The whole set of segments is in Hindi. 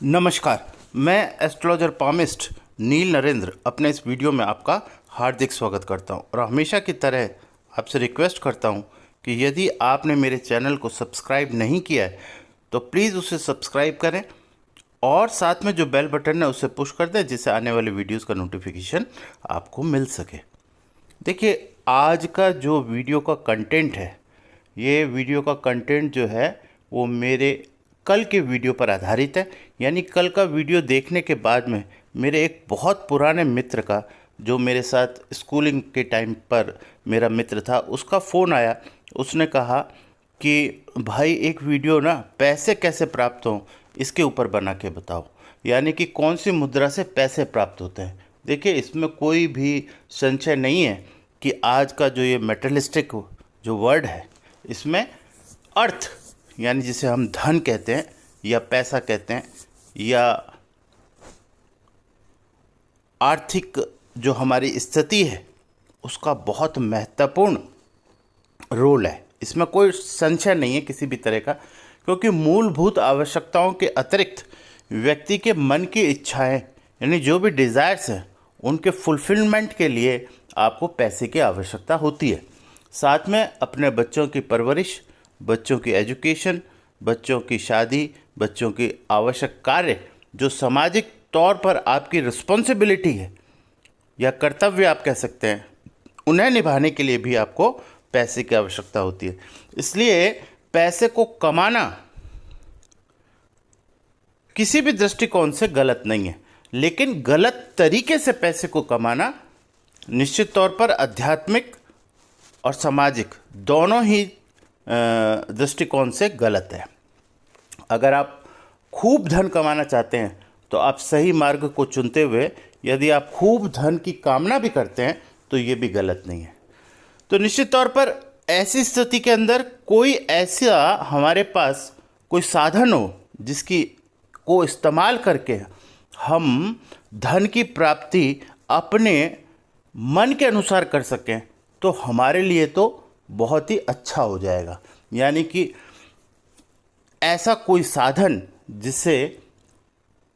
नमस्कार, मैं एस्ट्रोलॉजर पामिस्ट नील नरेंद्र अपने इस वीडियो में आपका हार्दिक स्वागत करता हूं और हमेशा की तरह आपसे रिक्वेस्ट करता हूं कि यदि आपने मेरे चैनल को सब्सक्राइब नहीं किया है तो प्लीज़ उसे सब्सक्राइब करें और साथ में जो बेल बटन है उसे पुश कर दें जिससे आने वाले वीडियोस का नोटिफिकेशन आपको मिल सके। देखिए, आज का जो वीडियो का कंटेंट है, ये वीडियो का कंटेंट जो है वो मेरे कल के वीडियो पर आधारित है। यानी कल का वीडियो देखने के बाद में मेरे एक बहुत पुराने मित्र का, जो मेरे साथ स्कूलिंग के टाइम पर मेरा मित्र था, उसका फ़ोन आया। उसने कहा कि भाई एक वीडियो ना पैसे कैसे प्राप्त हों इसके ऊपर बना के बताओ, यानी कि कौन सी मुद्रा से पैसे प्राप्त होते हैं। देखिए, इसमें कोई भी संशय नहीं है कि आज का जो ये मेटेरियलिस्टिक जो वर्ड है, इसमें अर्थ यानी जिसे हम धन कहते हैं या पैसा कहते हैं या आर्थिक जो हमारी स्थिति है, उसका बहुत महत्वपूर्ण रोल है। इसमें कोई संशय नहीं है किसी भी तरह का, क्योंकि मूलभूत आवश्यकताओं के अतिरिक्त व्यक्ति के मन की इच्छाएं यानी जो भी डिज़ायर्स हैं उनके फुलफिलमेंट के लिए आपको पैसे की आवश्यकता होती है। साथ में अपने बच्चों की परवरिश, बच्चों की एजुकेशन, बच्चों की शादी, बच्चों की आवश्यक कार्य जो सामाजिक तौर पर आपकी रिस्पॉन्सिबिलिटी है या कर्तव्य आप कह सकते हैं, उन्हें निभाने के लिए भी आपको पैसे की आवश्यकता होती है। इसलिए पैसे को कमाना किसी भी दृष्टिकोण से गलत नहीं है, लेकिन गलत तरीके से पैसे को कमाना निश्चित तौर पर आध्यात्मिक और सामाजिक दोनों ही दृष्टिकोण से गलत है। अगर आप खूब धन कमाना चाहते हैं तो आप सही मार्ग को चुनते हुए यदि आप खूब धन की कामना भी करते हैं तो ये भी गलत नहीं है। तो निश्चित तौर पर ऐसी स्थिति के अंदर कोई ऐसा हमारे पास कोई साधन हो जिसकी को इस्तेमाल करके हम धन की प्राप्ति अपने मन के अनुसार कर सकें तो हमारे लिए तो बहुत ही अच्छा हो जाएगा। यानी कि ऐसा कोई साधन जिसे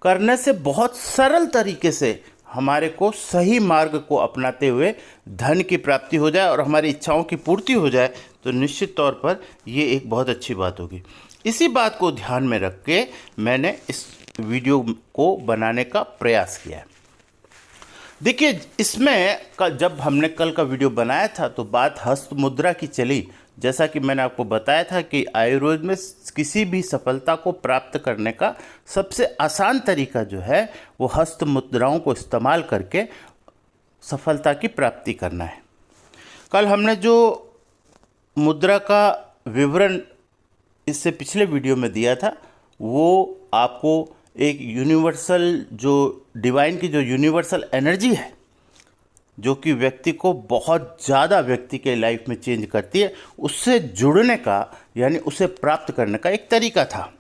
करने से बहुत सरल तरीके से हमारे को सही मार्ग को अपनाते हुए धन की प्राप्ति हो जाए और हमारी इच्छाओं की पूर्ति हो जाए, तो निश्चित तौर पर ये एक बहुत अच्छी बात होगी। इसी बात को ध्यान में रख के मैंने इस वीडियो को बनाने का प्रयास किया है। देखिए, इसमें जब हमने कल का वीडियो बनाया था तो बात हस्त मुद्रा की चली। जैसा कि मैंने आपको बताया था कि आयुर्वेद में किसी भी सफलता को प्राप्त करने का सबसे आसान तरीका जो है वो हस्त मुद्राओं को इस्तेमाल करके सफलता की प्राप्ति करना है। कल हमने जो मुद्रा का विवरण इससे पिछले वीडियो में दिया था वो आपको एक यूनिवर्सल जो डिवाइन की जो यूनिवर्सल एनर्जी है, जो कि व्यक्ति को बहुत ज़्यादा व्यक्ति के लाइफ में चेंज करती है, उससे जुड़ने का यानी उसे प्राप्त करने का एक तरीका था।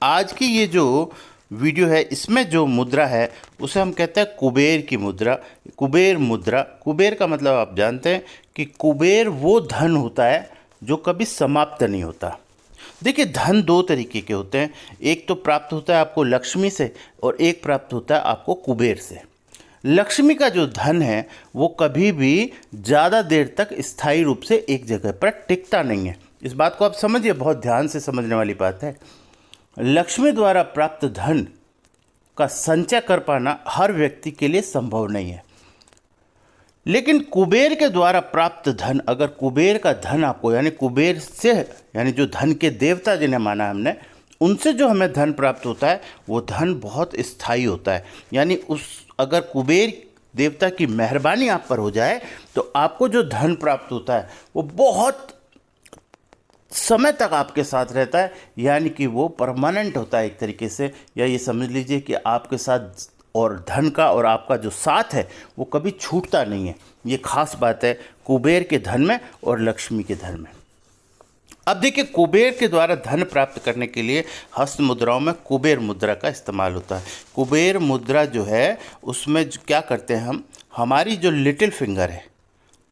आज की ये जो वीडियो है इसमें जो मुद्रा है उसे हम कहते हैं कुबेर की मुद्रा, कुबेर मुद्रा। कुबेर का मतलब आप जानते हैं कि कुबेर वो धन होता है जो कभी समाप्त नहीं होता। देखिए, धन दो तरीके के होते हैं, एक तो प्राप्त होता है आपको लक्ष्मी से और एक प्राप्त होता है आपको कुबेर से। लक्ष्मी का जो धन है वो कभी भी ज़्यादा देर तक स्थायी रूप से एक जगह पर टिकता नहीं है। इस बात को आप समझिए, बहुत ध्यान से समझने वाली बात है। लक्ष्मी द्वारा प्राप्त धन का संचय कर पाना हर व्यक्ति के लिए संभव नहीं है, लेकिन कुबेर के द्वारा प्राप्त धन, अगर कुबेर का धन आपको यानी कुबेर से यानी जो धन के देवता जिन्हें माना हमने, उनसे जो हमें धन प्राप्त होता है वो धन बहुत स्थायी होता है। यानी अगर कुबेर देवता की मेहरबानी आप पर हो जाए तो आपको जो धन प्राप्त होता है वो बहुत समय तक आपके साथ रहता है, यानी कि वो परमानेंट होता है एक तरीके से। या ये समझ लीजिए कि आपके साथ और धन का और आपका जो साथ है वो कभी छूटता नहीं है। ये खास बात है कुबेर के धन में और लक्ष्मी के धन में। अब देखिए, कुबेर के द्वारा धन प्राप्त करने के लिए हस्त मुद्राओं में कुबेर मुद्रा का इस्तेमाल होता है। कुबेर मुद्रा जो है उसमें क्या करते हैं हम, हमारी जो लिटिल फिंगर है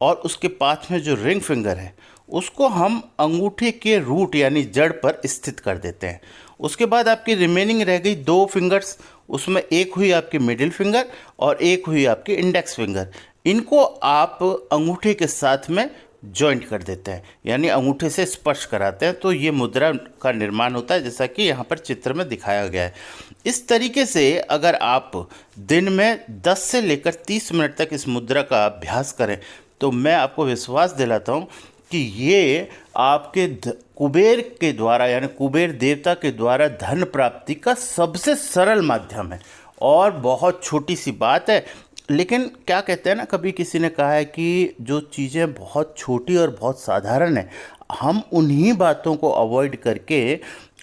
और उसके पास में जो रिंग फिंगर है उसको हम अंगूठे के रूट यानी जड़ पर स्थित कर देते हैं। उसके बाद आपकी रिमेनिंग रह गई 2 फिंगर्स, उसमें एक हुई आपकी मिडिल फिंगर और एक हुई आपकी इंडेक्स फिंगर। इनको आप अंगूठे के साथ में जॉइंट कर देते हैं, यानी अंगूठे से स्पर्श कराते हैं, तो ये मुद्रा का निर्माण होता है, जैसा कि यहाँ पर चित्र में दिखाया गया है। इस तरीके से अगर आप दिन में 10 से लेकर 30 मिनट तक इस मुद्रा का अभ्यास करें तो मैं आपको विश्वास दिलाता हूँ कि ये आपके कुबेर के द्वारा, यानी कुबेर देवता के द्वारा धन प्राप्ति का सबसे सरल माध्यम है। और बहुत छोटी सी बात है, लेकिन क्या कहते हैं ना, कभी किसी ने कहा है कि जो चीज़ें बहुत छोटी और बहुत साधारण है, हम उन्हीं बातों को अवॉइड करके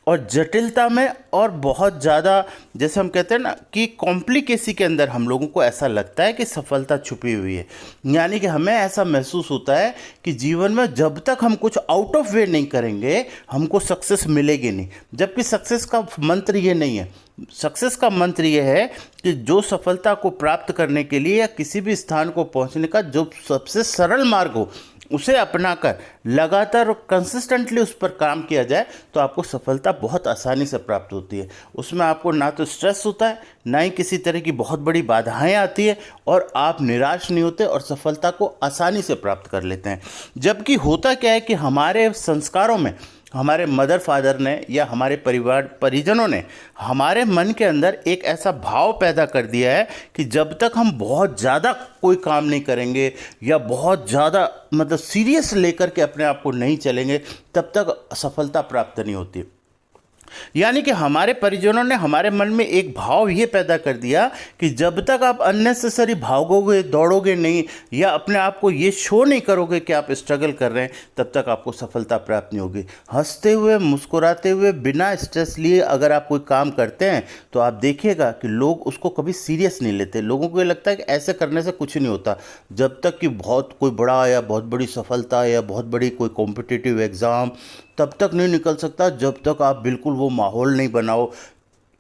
और जटिलता में और बहुत ज़्यादा, जैसे हम कहते हैं ना कि कॉम्प्लिकेसी के अंदर हम लोगों को ऐसा लगता है कि सफलता छुपी हुई है। यानी कि हमें ऐसा महसूस होता है कि जीवन में जब तक हम कुछ आउट ऑफ वे नहीं करेंगे हमको सक्सेस मिलेगी नहीं, जबकि सक्सेस का मंत्र ये नहीं है। सक्सेस का मंत्र ये है कि जो सफलता को प्राप्त करने के लिए या किसी भी स्थान को पहुंचने का जो सबसे सरल मार्ग हो उसे अपनाकर लगातार और कंसिस्टेंटली उस पर काम किया जाए तो आपको सफलता बहुत आसानी से प्राप्त होती है। उसमें आपको ना तो स्ट्रेस होता है, ना ही किसी तरह की बहुत बड़ी बाधाएं आती है, और आप निराश नहीं होते और सफलता को आसानी से प्राप्त कर लेते हैं। जबकि होता क्या है कि हमारे संस्कारों में हमारे मदर फादर ने या हमारे परिवार परिजनों ने हमारे मन के अंदर एक ऐसा भाव पैदा कर दिया है कि जब तक हम बहुत ज़्यादा कोई काम नहीं करेंगे या बहुत ज़्यादा मतलब सीरियस लेकर के अपने आप को नहीं चलेंगे तब तक सफलता प्राप्त नहीं होती। यानी कि हमारे परिजनों ने हमारे मन में एक भाव ये पैदा कर दिया कि जब तक आप अननेसेसरी भागोगे दौड़ोगे नहीं या अपने आप को ये शो नहीं करोगे कि आप स्ट्रगल कर रहे हैं तब तक आपको सफलता प्राप्त नहीं होगी। हंसते हुए मुस्कुराते हुए बिना स्ट्रेस लिए अगर आप कोई काम करते हैं तो आप देखिएगा कि लोग उसको कभी सीरियस नहीं लेते। लोगों को ये लगता है कि ऐसे करने से कुछ नहीं होता, जब तक कि बहुत कोई बड़ा या बहुत बड़ी सफलता या बहुत बड़ी कोई कॉम्पिटिटिव एग्ज़ाम तब तक नहीं निकल सकता जब तक आप बिल्कुल वो माहौल नहीं बनाओ।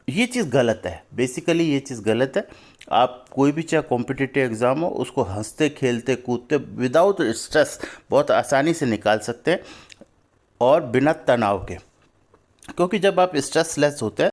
ये चीज़ गलत है, बेसिकली ये चीज़ गलत है। आप कोई भी चाहे कॉम्पिटिटिव एग्ज़ाम हो उसको हंसते खेलते कूदते विदाउट स्ट्रेस बहुत आसानी से निकाल सकते हैं और बिना तनाव के, क्योंकि जब आप स्ट्रेस लेस होते हैं